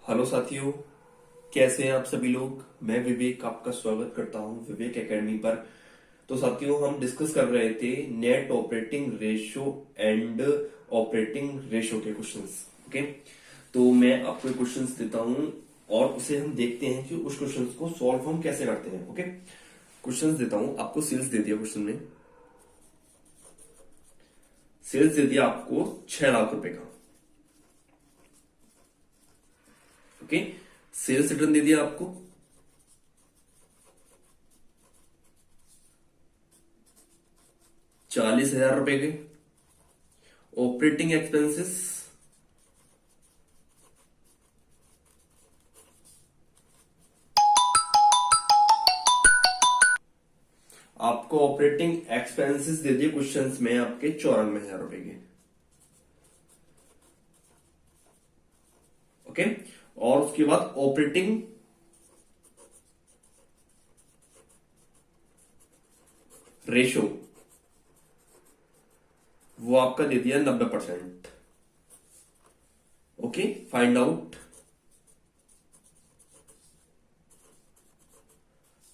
Hello साथियों, कैसे हैं आप सभी लोग। मैं विवेक आपका स्वागत करता हूं विवेक एकेडमी पर। तो साथियों, हम डिस्कस कर रहे थे net operating ratio and operating ratio के क्वेश्चंस। ओके, तो मैं आपको क्वेश्चंस देता हूं और उसे हम देखते हैं कि उस क्वेश्चंस को सॉल्व हम कैसे करते हैं। ओके, क्वेश्चंस देता हूं आपको। सेल्स दे दिया क्वेश्चन में, सेल्स दे दिया आपको 6 लाख रुपए का। ओके, सेल्स रिटर्न दे दिया आपको 40,000 रुपए के। ऑपरेटिंग एक्सपेंसेस आपको ऑपरेटिंग एक्सपेंसेस दे दिए क्वेश्चंस में आपके 94,000 रुपए के। ओके, और उसके बाद ऑपरेटिंग रेशो वो आपका दे दिया 90%। Okay, find out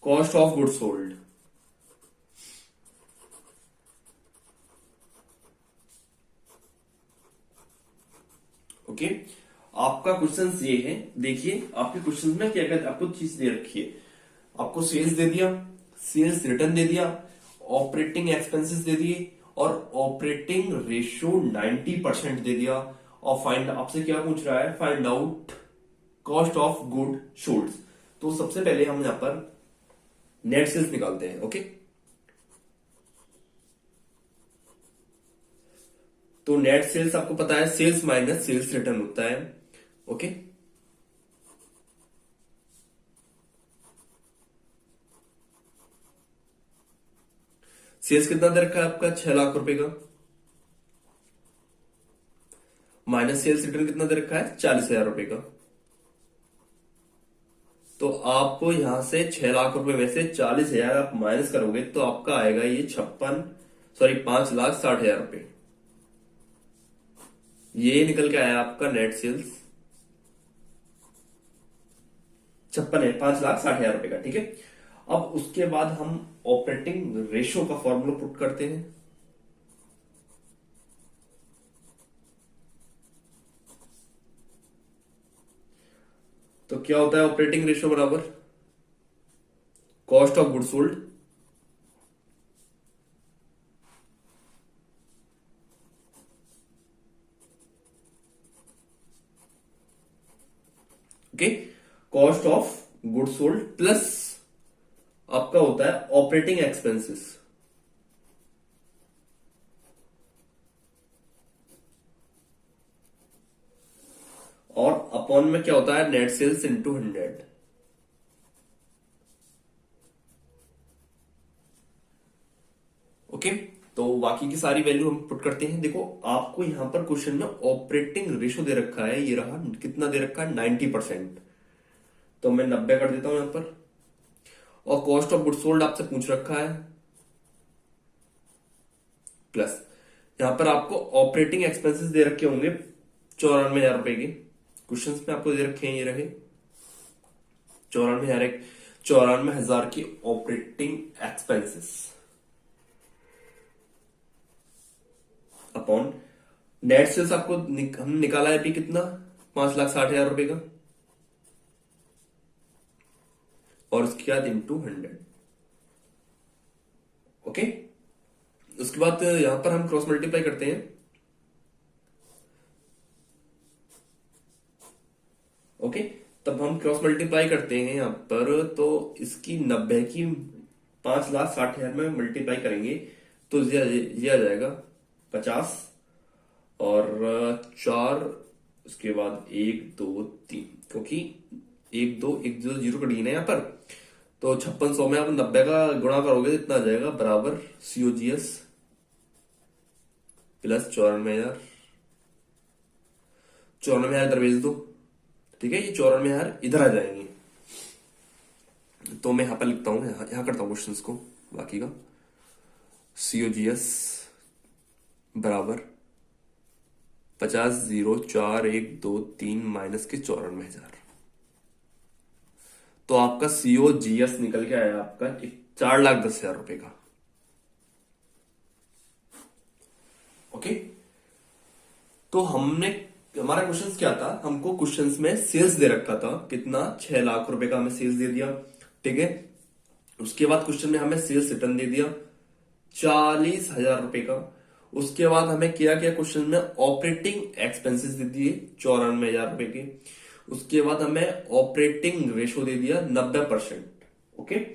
cost of goods sold. Okay, आपका क्वेश्चन ये है। देखिए आपके क्वेश्चन में क्या क्या आपको चीज दे रखी है। आपको सेल्स दे दिया, सेल्स रिटर्न दे दिया, ऑपरेटिंग एक्सपेंसेस दे दिए और ऑपरेटिंग रेशियो 90% दे दिया। और फाइंड आपसे क्या पूछ रहा है, find out cost of good sold. तो सबसे पहले हम यहां पर नेट सेल्स निकालते हैं। ओके, तो नेट सेल्स आपको पता है सेल्स माइनस सेल्स रिटर्न होता है। ओके, सेल्स कितना दे रखा है आपका 6 लाख रुपए का, माइनस सेल्स रिटर्न कितना दे रखा है 40,000 रुपए का। तो आप यहां से 6 लाख रुपए में से 40,000 आप माइनस करोगे तो आपका आएगा ये 5,60,000 रुपए। ये निकल के आया आपका नेट सेल्स 56 है, 5,60,000 रुपए का। ठीक है, अब उसके बाद हम ऑपरेटिंग रेशो का फॉर्मूला पुट करते हैं। तो क्या होता है ऑपरेटिंग रेशो बराबर cost of goods sold okay, cost of goods sold plus आपका होता है ऑपरेटिंग एक्सपेंसेस और अपॉन में क्या होता है नेट सेल्स इनटू 100। ओके, तो बाकी की सारी वैल्यू हम पुट करते हैं। देखो आपको यहां पर क्वेश्चन में ऑपरेटिंग रेशो दे रखा है, ये रहा कितना दे रखा है 90%। तो मैं 90 कर देता हूं यहां पर। और कॉस्ट ऑफ गुड्स सोल्ड आपसे पूछ रखा है प्लस यहां पर आपको ऑपरेटिंग एक्सपेंसेस दे रखे होंगे 94,000 रुपए के। क्वेश्चन में आपको दे रखे हैं, ये रहे 94,000 की operating expenses upon net sales आपको हम निकाला है अभी कितना 5,60,000 रुपए का और उसके बाद इंटू 100। ओके, उसके बाद यहां पर हम क्रॉस मल्टीप्लाई करते हैं। ओके, तब हम क्रॉस मल्टीप्लाई करते हैं यहां पर, तो इसकी 90 की 5,60,000 में मल्टीप्लाई करेंगे तो ये आ जाएगा 50 और 4, उसके बाद 1 2 3, क्योंकि 1 2 जीरो कट गई ना यहाँ पर। तो 5600 में आप 90 का गुणा करोगे तो इतना आ जाएगा बराबर COGS प्लस 94,000। 94,000 इधर भेज दो। ठीक है, ये 94,000 इधर आ जाएंगे। तो मैं यहां पर लिखता हूं, यहां करता हूं क्वेश्चंस को बाकी का। COGS बराबर 50 0 4 1 2 3 माइनस के 94,000। तो आपका COGS निकल के आया आपका 4,10,000 रुपए का। ओके, तो हमारा क्वेश्चन क्या था, हमको क्वेश्चंस में सेल्स दे रखा था कितना, 6 लाख रुपए का हमें सेल्स दे दिया, ठीक है। उसके बाद क्वेश्चन में हमें सेल्स रिटर्न दे दिया 40,000 रुपए का। उसके बाद हमें क्या किया, क्वेश्चन में ऑपरेटिंग एक्सपेंसेस दे दिए 94,000 रुपए के। उसके बाद हमें ऑपरेटिंग रेशो दे दिया 90%। ओके,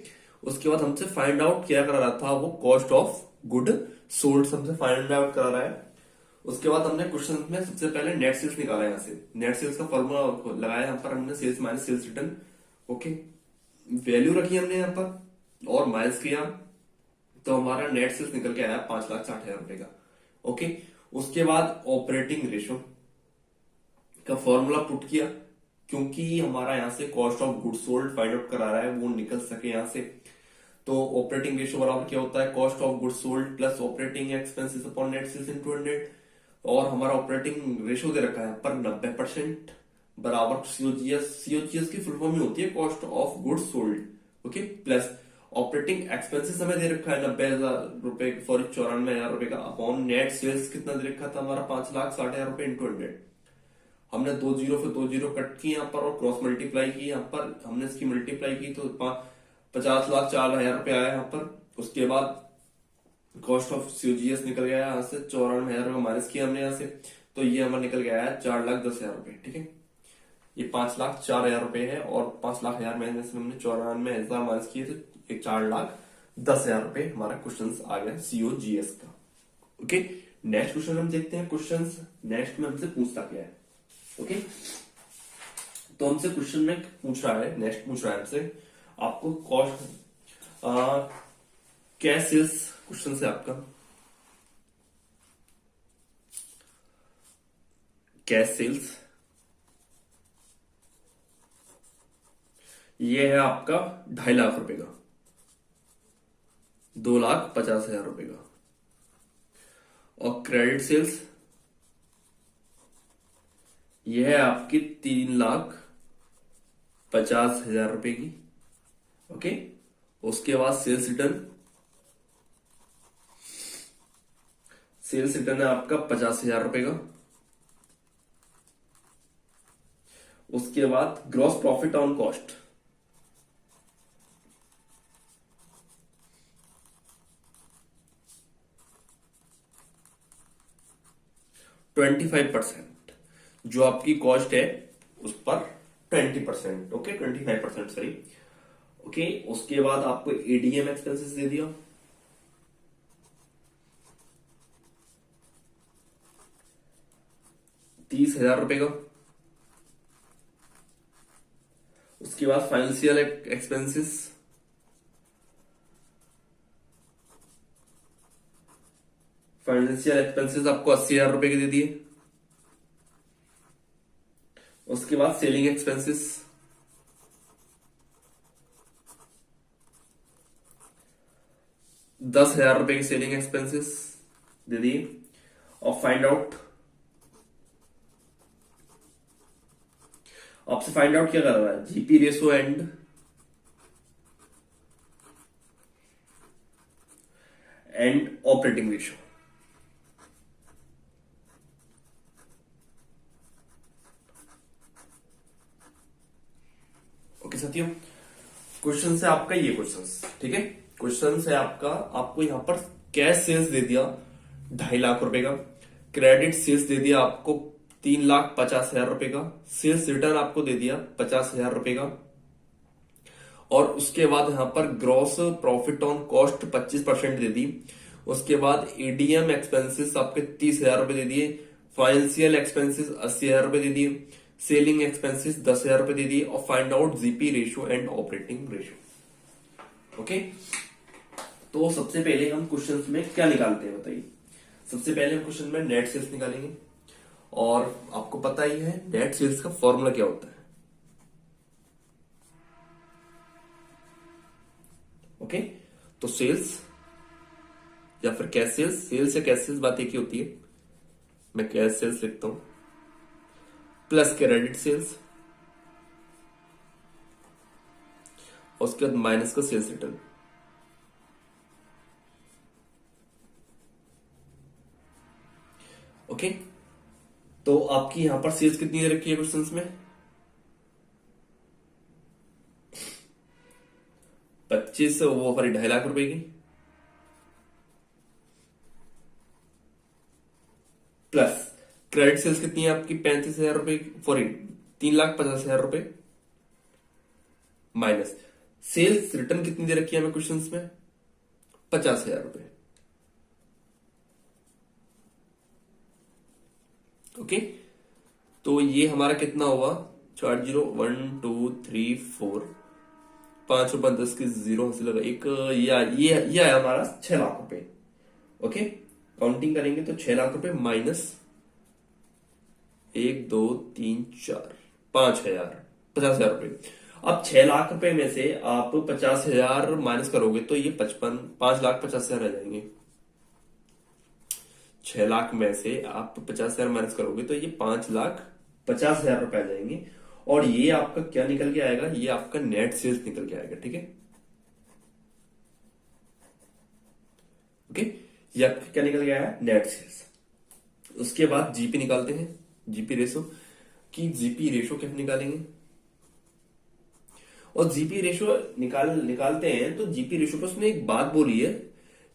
उसके बाद हमसे फाइंड आउट क्या करा रहा था, वो कॉस्ट ऑफ गुड सोल्ड हमसे फाइंड आउट करा रहा है। उसके बाद हमने क्वेश्चन में सबसे पहले नेट सेल्स निकाला, यहाँ से नेट सेल्स का फॉर्मूला लगाया यहाँ पर हमने, sales minus sales return. Okay, value रखी हमने यहाँ पर और माइनस किया, तो हमारा नेट सेल्स निकल के आया 5,60,000 रुपए का। ओके, उसके बाद ऑपरेटिंग रेशो का फॉर्मूला पुट किया, क्योंकि हमारा यहाँ से cost of good sold find out करा रहा है, वो निकल सके यहाँ से। तो ऑपरेटिंग रेशो बराबर क्या होता है, cost of good sold plus operating expenses upon net sales into 100। और हमारा ऑपरेटिंग रेशो दे रखा है पर 90% बराबर सीओजीएस की फुल फॉर्म ही होती है cost of goods sold. Okay, plus operating expenses हमें दे रखा है 90,000 रुपए, सॉरी 94,000 रुपए का, अपॉन नेट सेल्स कितना दे रखा था हमारा 5,60,000 रुपए इंटू 100। हमने 2 जीरो से 2 जीरो कट की यहाँ पर और क्रॉस मल्टीप्लाई की, यहाँ पर हमने इसकी मल्टीप्लाई की तो 50,04,000 रुपए आया यहाँ पर। उसके बाद कॉस्ट ऑफ सीओजीएस निकल गया यहाँ से 94,000 माइनस किया हमने यहाँ से, तो ये हमारा निकल गया है 4,10,000 रुपए। ठीक है, ये 5,04,000 रुपए है और 5,00,000 में से हमने 94,000 माइनस किए तो ये 4,10,000 रुपए हमारा क्वेश्चन आ गया सीओजीएस का। ओके, नेक्स्ट क्वेश्चन हम देखते हैं। क्वेश्चन नेक्स्ट में हमसे पूछता क्या है। ओके, तो हमसे क्वेश्चन में पूछ रहा है, नेक्स्ट पूछ रहा है हमसे आपको कॉस्ट कैश सेल्स क्वेश्चन से आपका कैश सेल्स ये है आपका 2.5 लाख रुपए का, 2,50,000 रुपए का। और क्रेडिट सेल्स यह है आपकी 3,50,000 रुपए की। ओके, उसके बाद सेल्स रिटर्न है आपका 50,000 रुपए का। उसके बाद ग्रॉस प्रॉफिट ऑन कॉस्ट %25, जो आपकी कॉस्ट है उस पर 20%। Okay, 25%, sorry. ओके, उसके बाद आपको एडीएम एक्सपेंसेस दे दिया 30,000 रुपए का। उसके बाद फाइनेंशियल एक्सपेंसेस आपको 80,000 रुपए के दे दिए। उसके बाद सेलिंग एक्सपेंसेस 10,000 रुपए की सेलिंग एक्सपेंसेस दे दिए। और फाइंड आउट आपसे फाइंड आउट क्या कर रहा है, GP ratio and operating ratio. Okay साथियों, क्वेश्चन है आपका ये क्वेश्चन, ठीक है। क्वेश्चन है आपका, आपको यहां पर कैश सेल्स दे दिया 2.5 लाख रुपए का, क्रेडिट सेल्स दे दिया आपको 3,50,000 रुपए का, सेल्स रिटर्न आपको दे दिया 50,000 रुपए का। और उसके बाद यहां पर ग्रॉस प्रॉफिट ऑन कॉस्ट 25% दे दी। उसके बाद एडीएम एक्सपेंसेस आपके 30,000 रुपए दे दिए, फाइनेंशियल एक्सपेंसेस 80,000 रुपए दे दिए, सेलिंग एक्सपेंसेस 10,000 रुपए दे दिए। और find out GP ratio and operating ratio. Okay, तो सबसे पहले हम क्वेश्चन में क्या निकालते हैं बताइए। सबसे पहले हम क्वेश्चन में नेट सेल्स निकालेंगे, और आपको पता ही है नेट सेल्स का फॉर्मूला क्या होता है। ओके, तो सेल्स या फिर कैश सेल्स, सेल्स या कैश सेल्स बात एक ही होती है। मैं कैश सेल्स लिखता हूं प्लस क्रेडिट सेल्स और उसके बाद माइनस का सेल्स रिटर्न। ओके, तो आपकी यहां पर सेल्स कितनी दे रखी है क्वेश्चंस में? 25, वो सॉरी 2.5 लाख रुपए की, प्लस क्रेडिट सेल्स कितनी है आपकी? 35,000 रुपए की, सॉरी 3,50,000 रुपए, माइनस सेल्स रिटर्न कितनी दे रखी है हमें क्वेश्चंस में? 50,000 रुपए। ओके, तो ये हमारा कितना हुआ? 40, 1 2 3 4, 5 और 10 की जीरो से लगा एक, ये आया हमारा 6 लाख रुपए। ओके, काउंटिंग करेंगे तो 6 लाख रुपए माइनस 1 2 3 4 5,000, 50,000 रुपए। अब 6 लाख रुपए में से आप 50,000 माइनस करोगे तो ये 5,50,000 रह जाएंगे। 6 लाख में से आप 50,000 माइनस करोगे तो ये 5,50,000 रुपए आ जाएंगे। और ये आपका क्या निकल के आएगा? ये आपका नेट सेल्स निकल के आएगा। ठीक है, ओके, ये आपका क्या निकल गया है? Net sales. उसके बाद जीपी निकालते हैं, जीपी रेशो। कि जीपी रेशो कैसे निकालेंगे? और जीपी रेशो निकालते हैं तो जीपी रेशो पर उसने एक बात बोली है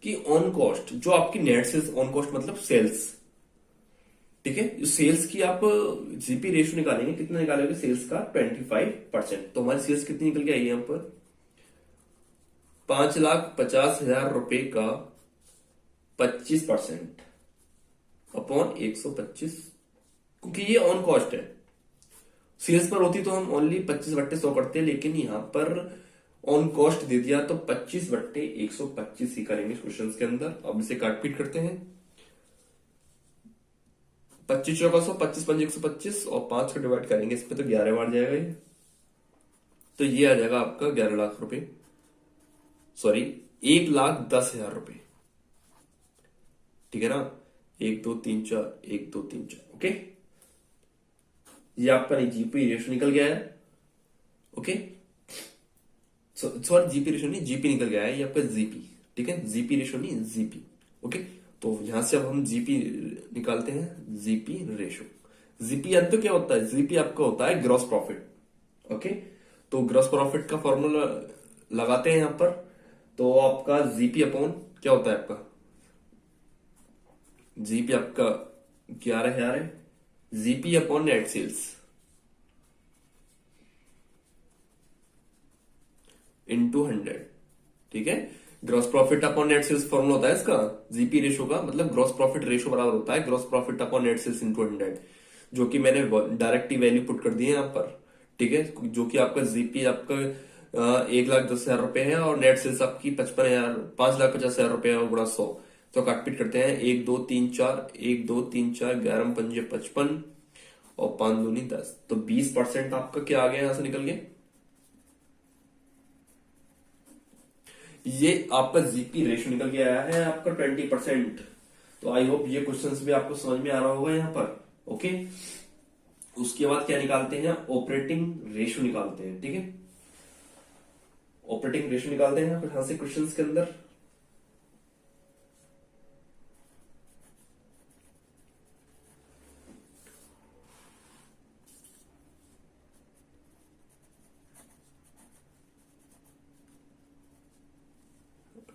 कि ऑन कॉस्ट, जो आपकी नेट सेल्स, ऑन कॉस्ट मतलब सेल्स, ठीक है, जो सेल्स की आप जीपी रेशो निकालेंगे, कितना निकालोगे सेल्स का? 25%। तो हमारी सेल्स कितनी निकल के आई यहां पर? 5,50,000 रुपए का 25% अपॉन 125, क्योंकि ये ऑन कॉस्ट है। सेल्स पर होती तो हम ओनली 25/100 करते, लेकिन यहां पर ऑन कॉस्ट दे दिया तो 25/125 ही करेंगे क्वेश्चन के अंदर। अब इसे काटपीट करते हैं। 25 चौका 100, 25×5 125 और 5 को डिवाइड करेंगे इस पे तो 11 बार जाएगा ये। तो ये आ जाएगा आपका 11 लाख रुपए, सॉरी 1,10,000 रुपए। ठीक है ना? 1 2 3 4, 1 2 3 4। ओके, ये आपका जीपी रेशो निकल गया है। ओके, सॉरी जीपी रेशो नहीं, जीपी निकल गया है, ये आपका जीपी। ठीक है, जीपी रेशो नहीं, जीपी। ओके, तो यहां से अब हम जीपी निकालते हैं, जीपी रेशो। जीपी जानते हो क्या होता है? जीपी आपका होता है ग्रॉस प्रॉफिट। ओके, तो ग्रॉस प्रॉफिट का फॉर्मूला लगाते हैं यहां पर। तो आपका जीपी अपॉन क्या होता है आपका? जीपी आपका 11,000 है, GP upon net sales into 100। ठीक है, gross profit upon net sales formula होता है इसका, जीपी रेशो का मतलब ग्रॉस प्रॉफिट रेशो बराबर होता है gross profit upon net sales into 100, जो कि मैंने डायरेक्ट ही वैल्यू पुट कर दी है यहाँ पर। ठीक है, जो कि आपका जीपी आपका 1,10,000 रुपए है और नेट सेल्स आपकी 5,50,000 रुपए है, और गुणा 100। तो काटपीट करते हैं, 1 2 3 4, 1 2 3 4, 11 पंजे 55 और 5 दूनी 10। तो 20% आपका क्या आ गया यहां से निकल के? ये आपका जीपी रेशो निकल के आया है आपका 20%। तो आई होप ये क्वेश्चंस भी आपको समझ में आ रहा होगा यहाँ पर। ओके, उसके बाद क्या निकालते हैं? ऑपरेटिंग रेशो निकालते हैं। ठीक है, ऑपरेटिंग रेशो निकालते हैं यहां से क्वेश्चंस के अंदर।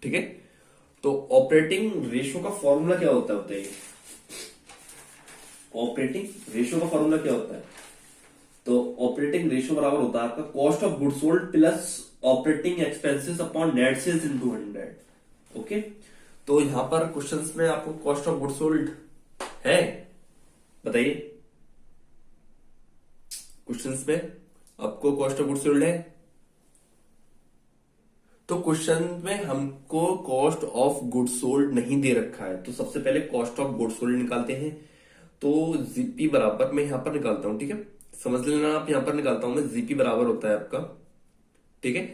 ठीक है, तो ऑपरेटिंग रेशो का फॉर्मूला क्या होता है? ऑपरेटिंग रेशो का फॉर्मूला क्या होता है? तो ऑपरेटिंग रेशो बराबर होता है आपका cost of good sold plus operating expenses upon net sales into 100। Okay, तो यहां पर क्वेश्चंस में आपको कॉस्ट ऑफ गुड सोल्ड है, बताइए। क्वेश्चंस में आपको कॉस्ट ऑफ गुड सोल्ड है? तो क्वेश्चन में हमको कॉस्ट ऑफ गुड सोल्ड नहीं दे रखा है, तो सबसे पहले कॉस्ट ऑफ गुड सोल्ड निकालते हैं। तो जीपी बराबर मैं यहां पर निकालता हूं, ठीक है, समझ लेना आप, यहां पर निकालता हूं मैं। जीपी बराबर होता है आपका, ठीक है,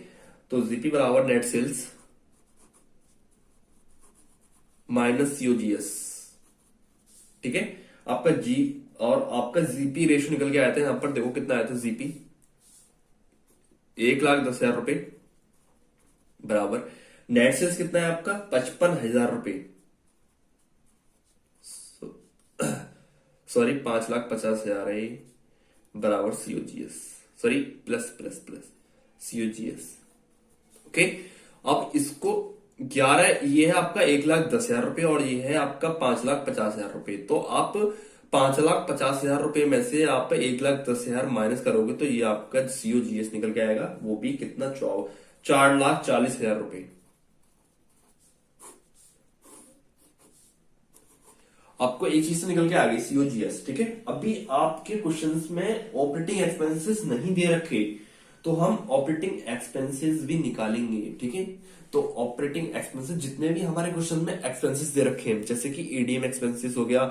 तो जीपी बराबर नेट सेल्स माइनस सीओजीएस। ठीक है, आपका जी और आपका जीपी रेशो निकल के आया था, यहां पर देखो कितना आया था जीपी, 1,10,000 रुपए बराबर नेट सेल्स कितना है आपका 55,000 रुपए, सॉरी 5,50,000 है ये, बराबर COGS, sorry plus plus plus COGS. Okay, अब इसको 11, ये है आपका 1,10,000 रुपए और ये है आपका 5,50,000 रुपए। तो आप 5,50,000 रुपए में से आप 1,10,000 माइनस करोगे तो ये आपका सीओजीएस निकल के आएगा, वो भी कितना 4,40,000 रुपए। आपको एक चीज से निकल के आ गई सीओजीएस, ठीक है। अभी आपके क्वेश्चंस में ऑपरेटिंग एक्सपेंसेस नहीं दे रखे, तो हम ऑपरेटिंग एक्सपेंसेस भी निकालेंगे, ठीक है। तो ऑपरेटिंग एक्सपेंसेस जितने भी हमारे क्वेश्चन में एक्सपेंसेस दे रखे हैं, जैसे कि एडीएम एक्सपेंसेस हो गया,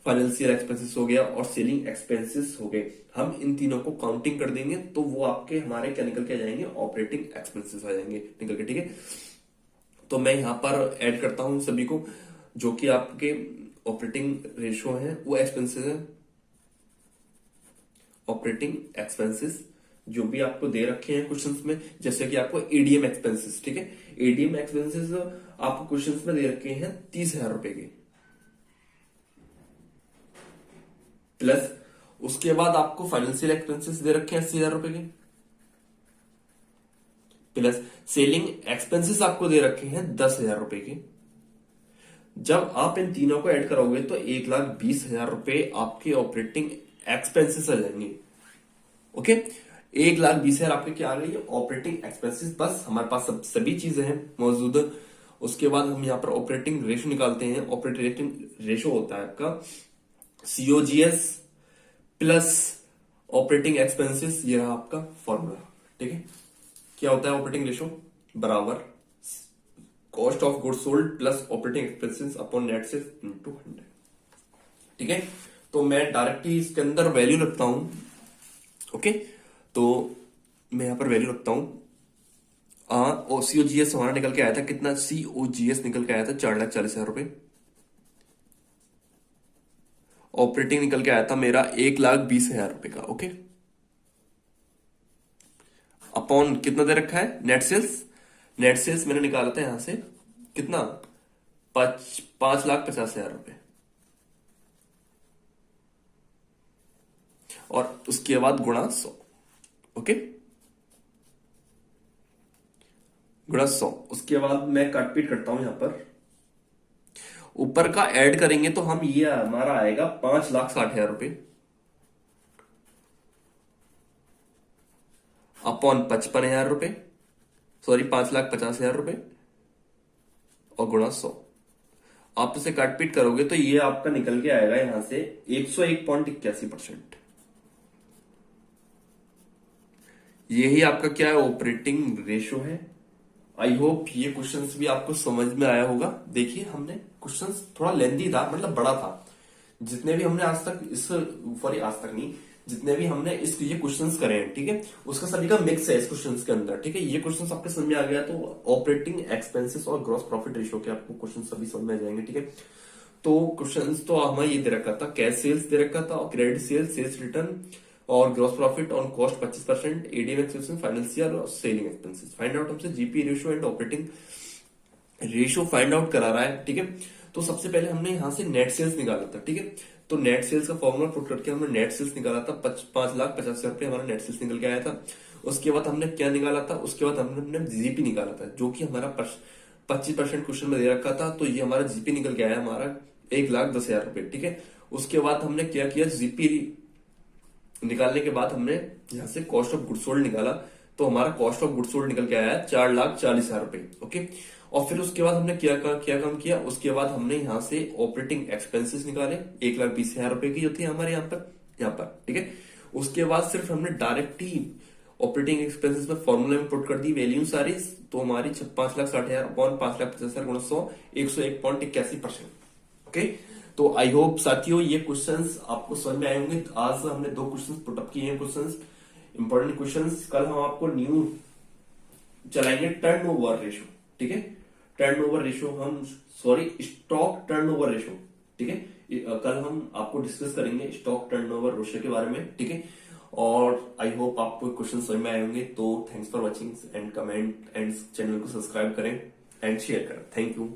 फाइनेंशियल एक्सपेंसेस हो गया और सेलिंग एक्सपेंसेस हो गए, हम इन तीनों को काउंटिंग कर देंगे तो वो आपके हमारे क्या निकल के आ जाएंगे, ऑपरेटिंग एक्सपेंसेस आ जाएंगे निकल के, ठीक है। तो मैं यहां पर ऐड करता हूं सभी को, जो कि आपके ऑपरेटिंग रेशियो है, वो एक्सपेंसेस है, ऑपरेटिंग एक्सपेंसेस जो भी आपको दे रखे हैं क्वेश्चंस में, जैसे कि आपको एडीएम एक्सपेंसेस, ठीक है। एडीएम एक्सपेंसेस आपको क्वेश्चंस में दे रखे हैं 30,000 रुपए के, प्लस उसके बाद आपको फाइनेंशियल एक्सपेंसेस दे रखे हैं 80,000 रुपए के, प्लस सेलिंग एक्सपेंसेस आपको दे रखे हैं 10,000 रुपए के। जब आप इन तीनों को ऐड करोगे तो 1,20,000 रुपए आपके ऑपरेटिंग एक्सपेंसेस आ जाएंगे। ओके, 1,20,000 आपके क्या आ गई है, ऑपरेटिंग एक्सपेंसेस। बस हमारे पास सभी चीजें हैं मौजूद। उसके बाद हम यहाँ पर ऑपरेटिंग रेशो निकालते हैं। ऑपरेटिंग रेशो होता है आपका सीओजीएस प्लस ऑपरेटिंग एक्सपेंसेस, ये रहा आपका फॉर्मूला, ठीक है। क्या होता है ऑपरेटिंग रेशो, बराबर cost of goods sold plus operating expenses upon net sales into 100, ठीक है। तो मैं डायरेक्टली इसके अंदर वैल्यू रखता हूं। ओके, तो मैं यहां पर वैल्यू रखता हूं। सीओजीएस हमारा निकल के आया था कितना, सीओजीएस निकल के आया था 4,40,000 रुपए। ऑपरेटिंग निकल के आया था मेरा 1,20,000 रुपए का। ओके, अपॉन कितना दे रखा है, नेट सेल्स। नेट सेल्स मैंने निकाला था यहां से कितना, 5,50,000 रुपए, और उसके बाद गुणा 100। ओके, गुणा 100। उसके बाद मैं काटपीट करता हूं यहां पर, ऊपर का ऐड करेंगे तो हम ये हमारा आएगा 5,60,000 रुपए अपॉन 55,000 रुपए, सॉरी 5,50,000 रुपए और गुणा 100। आप इसे काटपीट करोगे तो ये आपका निकल के आएगा यहां से 101.81%। यही आपका क्या है, ऑपरेटिंग रेशो है। आई होप ये क्वेश्चंस भी आपको समझ में आया होगा। देखिए हमने क्वेश्चंस थोड़ा लेंदी था, मतलब बड़ा था। जितने भी हमने आज तक इस, सॉरी आज तक नहीं, जितने भी हमने इस ये क्वेश्चंस करे हैं, ठीक है, उसका सभी का मिक्स है इस क्वेश्चंस के अंदर, ठीक है। ये क्वेश्चंस आपके समझ में आ गया तो ऑपरेटिंग एक्सपेंसेस और ग्रॉस प्रॉफिट रेशियो के आपको क्वेश्चन सभी समझ में आ जाएंगे, ठीक है। तो क्वेश्चंस तो हमें ये दे रखा था, कैश सेल्स दे रखा था और क्रेडिट सेल्स, सेल्स रिटर्न और gross profit on cost 25%, ADM expenses, financial और सेलिंग एक्सपेंसेस। फाइंड आउट हमसे GP ratio and operating ratio find out करा रहा है, ठीक है। तो सबसे पहले हमने यहां से नेट सेल्स निकाला था, ठीक है। तो नेट सेल्स का फॉर्मूला पुट करके हमने नेट सेल्स निकाला था, 5,50,000 रुपए हमारा नेट सेल्स निकल के आया था। उसके बाद हमने क्या निकाला था, उसके बाद हमने जीपी निकाला था, जो कि हमारा 25% क्वेश्चन में दे रखा था। तो ये हमारा जीपी निकल के आया हमारा 1,10,000 रुपए, ठीक है। उसके बाद हमने क्या किया, जीपी निकालने के बाद हमने यहां से कॉस्ट ऑफ गुड्स सोल्ड निकाला, तो हमारा कॉस्ट ऑफ गुड्स सोल्ड निकल के आया 4,40,000 रुपए। ओके, और फिर उसके बाद हमने क्या काम किया, उसके बाद हमने यहां से ऑपरेटिंग एक्सपेंसेस निकाले 1,20,000 रुपए की जो थी हमारे यहाँ पर, ठीक है। उसके बाद सिर्फ हमने डायरेक्ट ही ऑपरेटिंग एक्सपेंसेस में फॉर्मूले में पुट कर दी वैल्यू सारी, तो हमारी 5,60,000 अपॉन 5,50,000 गुणा 100, 101.81%। ओके, तो आई होप साथियों ये क्वेश्चंस आपको समझ में आए होंगे। आज हमने 2 क्वेश्चंस पुटअप किए हैं, क्वेश्चंस इंपॉर्टेंट क्वेश्चंस। कल हम आपको न्यू चलाएंगे टर्नओवर रेशियो, ठीक है। टर्नओवर रेशियो हम, सॉरी स्टॉक टर्नओवर रेशियो, ठीक है। कल हम आपको डिस्कस करेंगे स्टॉक टर्नओवर रेशियो के बारे में, ठीक है। और आई होप आपको क्वेश्चन समझ में आए होंगे। तो thanks for watching and comment and channel को सब्सक्राइब करें एंड शेयर करें। Thank you.